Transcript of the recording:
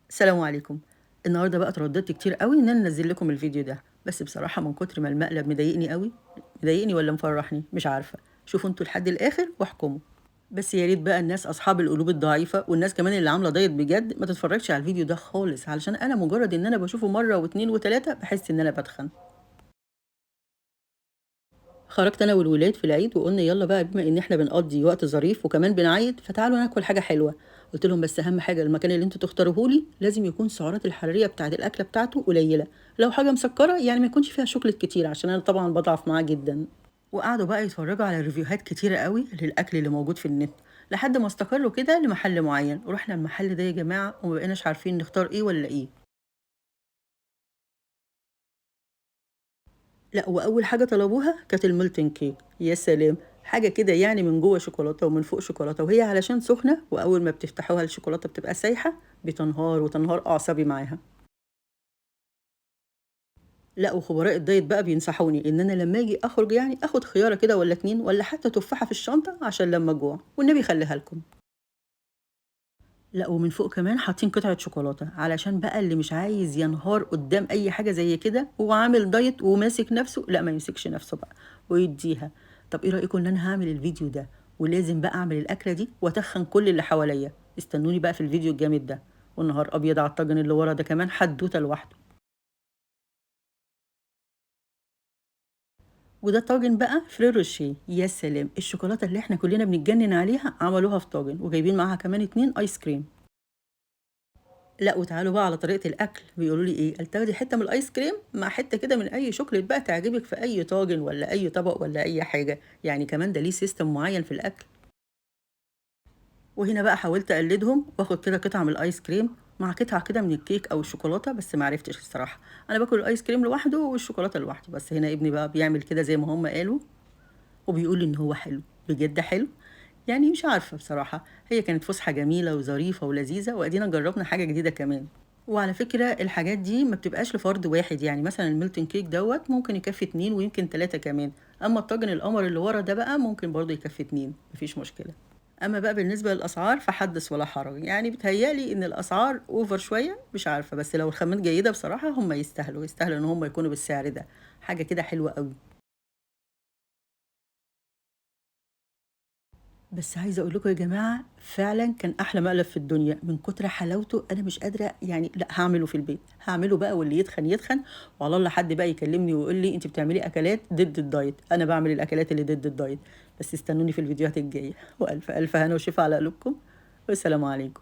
السلام عليكم. النهارده بقى اترددت كتير أوي إن أنا أنزّل لكم الفيديو ده، بس بصراحة من كتر ما المقلب مضايقني أوي، مضايقني والّا مفرّحني؟ مش عارفة، شوفوا أنتم لحد الآخر واحكموا. بس يا ريت بقى الناس أصحاب القلوب الضعيفة والناس كمان اللي عاملة دايت بجد ما تتفرّجش على الفيديو ده خالص، علشان أنا مجرد إن أنا باشوفه مرّة و2 و3 باحس إن أنا باتخن. خرجت أنا والولاد في العيد وقُلنا يالّا بقى بما إن إحنا بنقضّي وقت ظريف وكمان بنعيّد، فتعالوا ناكل حاجة حلوة. قُلت لهم: "بس أهم حاجة المكان اللي أنتم تختاروه لي لازم يكون السعرات الحرارية بتاعة الأكلة بتاعته قليلة، لو حاجة مسكّرة يعني ما يكونش فيها شوكولات كتير." عشان أنا طبعًا باضعف معاه جدًا. وقعدوا بقى يتفرّجوا على ريفيوهات كتيرة أوي للأكل اللي موجود في النت، لحد ما استقروا كده لمحل معيّن. رُحنا المحل ده يا جماعة وما بقيناش عارفين نختار إيه والّا إيه. لأ، وأول حاجة طلبوها كانت الmolten cake. يا سلام! حاجة كده يعني من جوّه شوكولاتة ومن فوق شوكولاتة، وهي علشان سخنة وأول ما بتفتحوها الشوكولاتة بتبقى سايحة، بتنهار وتنهار أعصابي معاها. لأ، وخبراء الدايت بقى بينصحوني إن أنا لمّا آجي أخرج يعني آخد خيارة كده والّا 2 والّا حتى تفاحة في الشنطة عشان لمّا أجوع، والنبي خلّيها لكم. لأ، ومن فوق كمان حاطين قطعة شوكولاتة، علشان بقى اللي مش عايز ينهار قدّام أي حاجة زي كده وعامل دايت وماسك نَفْسه، لأ ما يمسكش نَفْسه بقى ويدّيها. طَب إيه رأيكم إن أنا هاعمل الفيديو ده ولازم بقى أعمل الأكلة دي وأتخّن كل اللي حواليّا، استنوني بقى في الفيديو الجامد ده، والنهار أبيض على الطاجن اللي ورا ده كمان حدوتة لوحده. وده طاجن بقى Ferrero Rocher. يا سلام! الشوكولاتة اللي إحنا كلنا بنتجنن عليها عملوها في طاجن، وجايبين معاها كمان 2 آيس كريم. لأ، وتعالوا بقى على طريقة الأكل، بيقولوا لي إيه، قال تاخدي حتّة من الآيس كريم مع حتّة كده من أي شوكليت بقى تعجبِك في أي طاجن والّا أي طبق والّا أي حاجة، يعني كمان ده ليه system معيّن في الأكل. وهنا بقى حاولت أقلدهم وآخد كده قطعة من الآيس كريم مع قطعة كده من الكيك أو الشوكولاتة، بس ما عرفتش الصراحة. أنا باكل الآيس كريم لوحده والشوكولاتة لوحده، بس هنا ابني بقى بيعمل كده زي ما هم قالوا وبيقول لي إن هو حلو. بجد حلو؟ يعني مش عارفة بصراحة، هي كانت فُسحة جميلة وظريفة ولذيذة وأدينا جرّبنا حاجة جديدة كمان. وعلى فكرة الحاجات دي ما بتبقاش لفرد واحد، يعني مثلًا الMilton cake دوّة ممكن يكفّي 2 ويمكن 3 كمان، أمّا الطاجن القمر اللي ورا ده بقى ممكن برضه يكفّي 2 ما فيش مشكلة. أمّا بقى بالنسبة للأسعار فحدِّث ولا حرج، يعني بيتهيأ لي إن الأسعار over شوية، مش عارفة، بس لو الخامات جيدة بصراحة هم يستاهلوا، يستاهلوا إن هم يكونوا بالسعر ده، حاجة كده حلوة أوي. بس عايزة أقول لكم يا جماعة فعلًا كان أحلى مقلب في الدنيا، من كتر حلاوته أنا مش قادرة يعني لأ هاعمله في البيت، هاعمله بقى واللي يتخن يتخن، وعلى الله حد بقى يكلمني ويقول لي أنتِ بتعملي أكلات ضد الدايت، أنا باعمل الأكلات اللي ضد الدايت. بس استنوني في الفيديوهات الجاية، وألف ألف هنا وشفا على قلوبكم، والسلام عليكم.